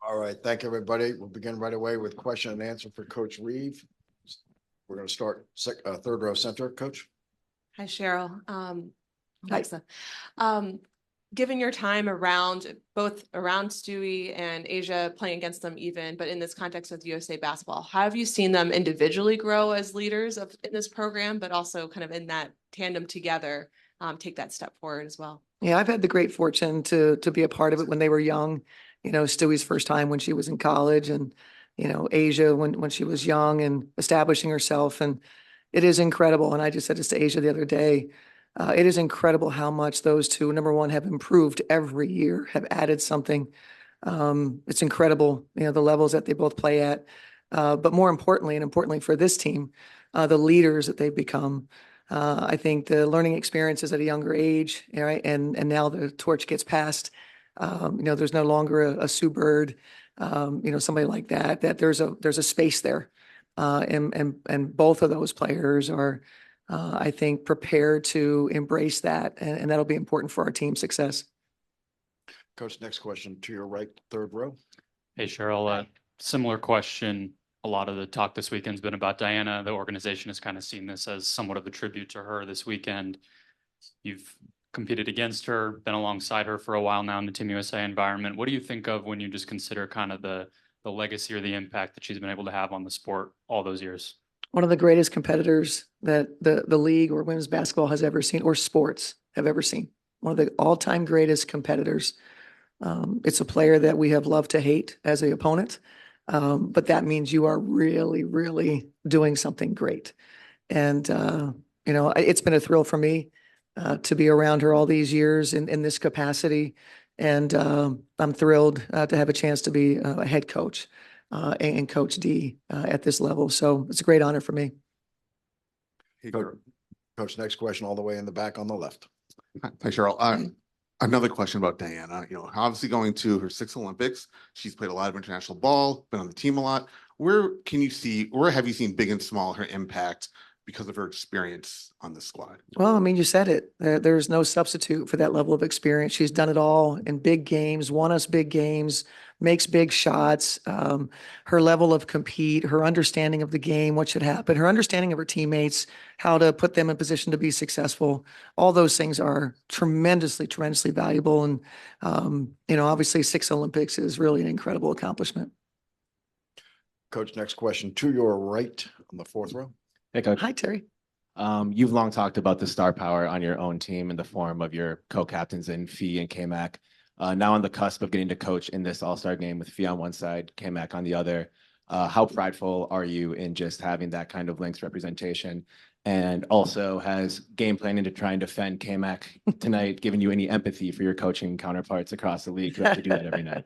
All right, thank you, everybody. We'll begin right away with question and answer for Coach Reeve. We're going to start third row center, Coach. Hi, Cheryl. Alexa. Given your time both around Stewie and Asia, playing against them even, but in this context with USA basketball, how have you seen them individually grow as leaders in this program, but also kind of in that tandem together, take that step forward as well? Yeah, I've had the great fortune to be a part of it when they were young. Stewie's first time when she was in college, and Asia when she was young and establishing herself. And it is incredible. And I just said this to Asia the other day. It is incredible how much those two, number one, have improved every year, have added something. It's incredible, the levels that they both play at. But more importantly, and importantly for this team, the leaders that they've become. I think the learning experiences at a younger age, right? And now the torch gets passed. There's no longer a Sue Bird, somebody like that there's a space there. And both of those players are, I think, prepared to embrace that. And that'll be important for our team's success. Coach, next question to your right, third row. Hey, Cheryl, similar question. A lot of the talk this weekend's been about Diana. The organization has kind of seen this as somewhat of a tribute to her this weekend. You've competed against her, been alongside her for a while now in the Team USA environment. What do you think of when you just consider kind of the legacy or the impact that she's been able to have on the sport all those years? One of the greatest competitors that the league or women's basketball has ever seen, or sports have ever seen. One of the all-time greatest competitors. It's a player that we have loved to hate as an opponent. But that means you are really, really doing something great. And, it's been a thrill for me to be around her all these years in this capacity. And I'm thrilled to have a chance to be a head coach and Coach D at this level. So it's a great honor for me. Hey, Coach, next question all the way in the back on the left. Hi, Cheryl. Another question about Diana. Obviously going to her 6th Olympics, she's played a lot of international ball, been on the team a lot. Where have you seen big and small her impact because of her experience on the squad? Well, I mean, you said it. There's no substitute for that level of experience. She's done it all in big games, won us big games, makes big shots. Her level of compete, her understanding of the game, what should happen, her understanding of her teammates, how to put them in position to be successful. All those things are tremendously, tremendously valuable. And, obviously 6 Olympics is really an incredible accomplishment. Coach, next question to your right on the 4th row. Hey, Coach. Hi, Terry. You've long talked about the star power on your own team in the form of your co-captains in Fee and K-Mac. Now on the cusp of getting to coach in this all-star game with Fee on one side, K-Mac on the other. How prideful are you in just having that kind of links representation? And also, has game planning to try and defend K-Mac tonight given you any empathy for your coaching counterparts across the league who have to do that every night?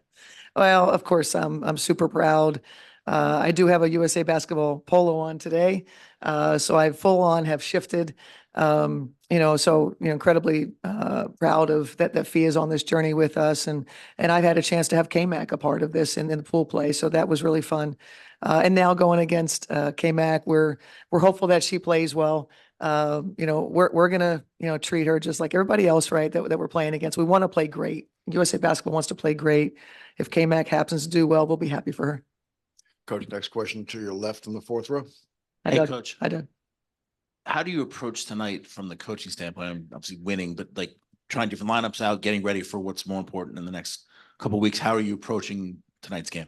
Well, of course, I'm super proud. I do have a USA basketball polo on today. So I full on have shifted, incredibly proud of that Fee is on this journey with us. And I've had a chance to have K-Mac a part of this in the pool play. So that was really fun. And now going against K-Mac, we're hopeful that she plays well. We're going to, treat her just like everybody else, right, that we're playing against. We want to play great. USA basketball wants to play great. If K-Mac happens to do well, we'll be happy for her. Coach, next question to your left in the 4th row. Hi, Hey, Doug. Coach. Hi, Doug. How do you approach tonight from the coaching standpoint? I'm obviously winning, but like trying different lineups out, getting ready for what's more important in the next couple of weeks. How are you approaching tonight's game?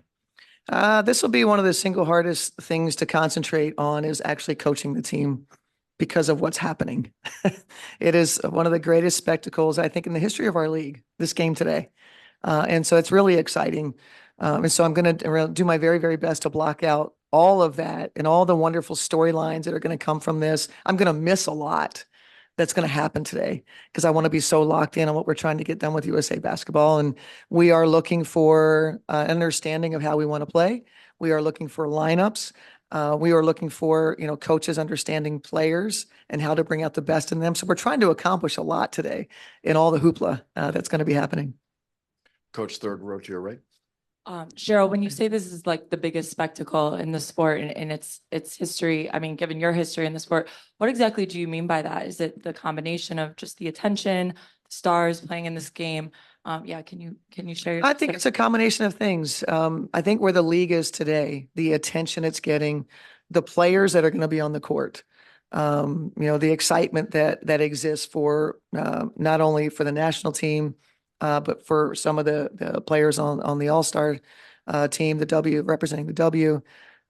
This will be one of the single hardest things to concentrate on is actually coaching the team because of what's happening. It is one of the greatest spectacles, I think, in the history of our league, this game today. And so it's really exciting. And so I'm going to do my very, very best to block out all of that and all the wonderful storylines that are going to come from this. I'm going to miss a lot that's going to happen today because I want to be so locked in on what we're trying to get done with USA basketball. And we are looking for an understanding of how we want to play. We are looking for lineups. We are looking for, coaches understanding players and how to bring out the best in them. So we're trying to accomplish a lot today in all the hoopla that's going to be happening. Coach, third row to your right. Cheryl, when you say this is like the biggest spectacle in the sport and its history, I mean, given your history in the sport, what exactly do you mean by that? Is it the combination of just the attention, the stars playing in this game, Yeah, can you share? your I think it's a combination of things. I think where the league is today, the attention it's getting, the players that are going to be on the court, the excitement that exists for not only for the national team, but for some of the players on the All-Star team, the W representing the W.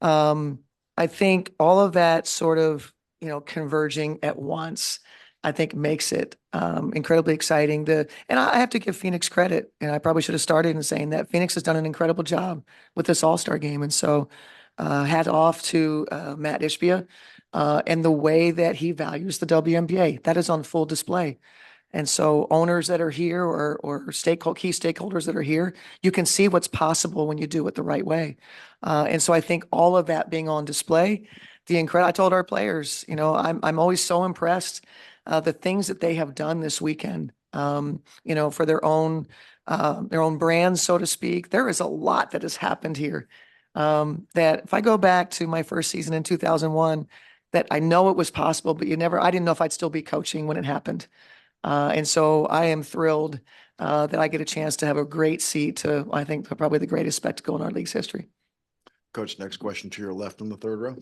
I think all of that sort of converging at once, I think makes it incredibly exciting. And I have to give Phoenix credit, and I probably should have started in saying that Phoenix has done an incredible job with this All-Star game. And so hat off to Matt Ishbia and the way that he values the WNBA. That is on full display. And so owners that are here or key stakeholders that are here, you can see what's possible when you do it the right way. And so I think all of that being on display, I told our players, I'm always so impressed the things that they have done this weekend, for their own brands, so to speak. There is a lot that has happened here. That if I go back to my first season in 2001, that I know it was possible, but I didn't know if I'd still be coaching when it happened. And so I am thrilled that I get a chance to have a great seat to, I think, probably the greatest spectacle in our league's history. Coach, next question to your left in the third row.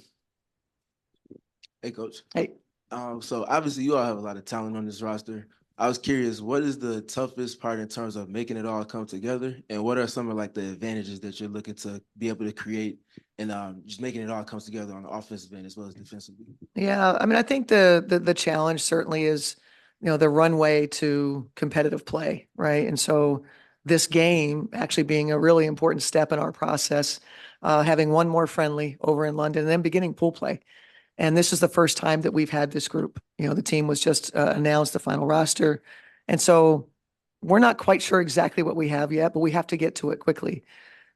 Hey, Coach. Hey. So obviously you all have a lot of talent on this roster. I was curious, what is the toughest part in terms of making it all come together? And what are some of like the advantages that you're looking to be able to create and just making it all come together on the offensive end as well as defensively? Yeah, I mean, I think the challenge certainly is, the runway to competitive play, right? And so this game actually being a really important step in our process, having one more friendly over in London and then beginning pool play. And this is the first time that we've had this group. The team was just announced, the final roster. And so we're not quite sure exactly what we have yet, but we have to get to it quickly.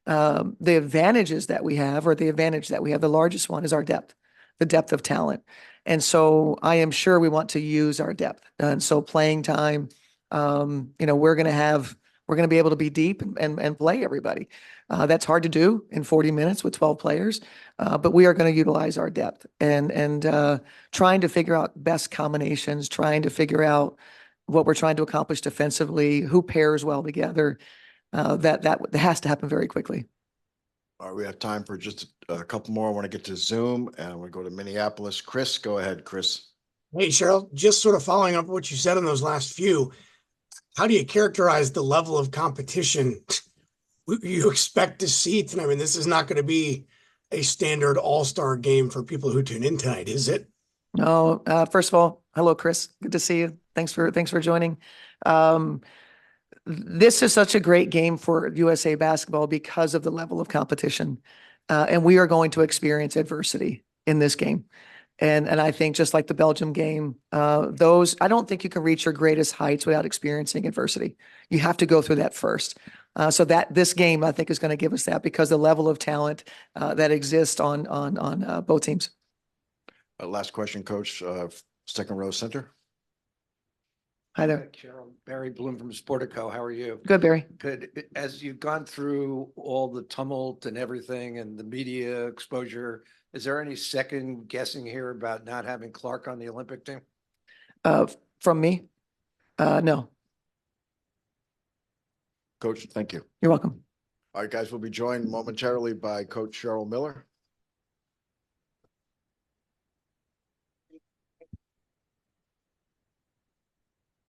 The advantages that we have, or the advantage that we have, the largest one is our depth, the depth of talent. And so I am sure we want to use our depth. And so playing time, we're going to be able to be deep and play everybody. That's hard to do in 40 minutes with 12 players, but we are going to utilize our depth and trying to figure out best combinations, trying to figure out what we're trying to accomplish defensively, who pairs well together. That has to happen very quickly. All right, we have time for just a couple more. I want to get to Zoom and I want to go to Minneapolis. Chris, go ahead, Chris. Hey, Cheryl, just sort of following up what you said in those last few, how do you characterize the level of competition you expect to see tonight? I mean, this is not going to be a standard all-star game for people who tune in tonight, is it? No, first of all, hello, Chris. Good to see you. Thanks for joining. This is such a great game for USA basketball because of the level of competition. And we are going to experience adversity in this game. And I think just like the Belgium game, I don't think you can reach your greatest heights without experiencing adversity. You have to go through that first. So that this game, I think, is going to give us that because the level of talent that exists on both teams. Last question, Coach, second row center. Hi there. Cheryl, Barry Bloom from Sportico. How are you? Good, Barry. Good. As you've gone through all the tumult and everything and the media exposure, is there any second guessing here about not having Clark on the Olympic team? From me? No. Coach, thank you. You're welcome. All right, guys, we'll be joined momentarily by Coach Cheryl Miller.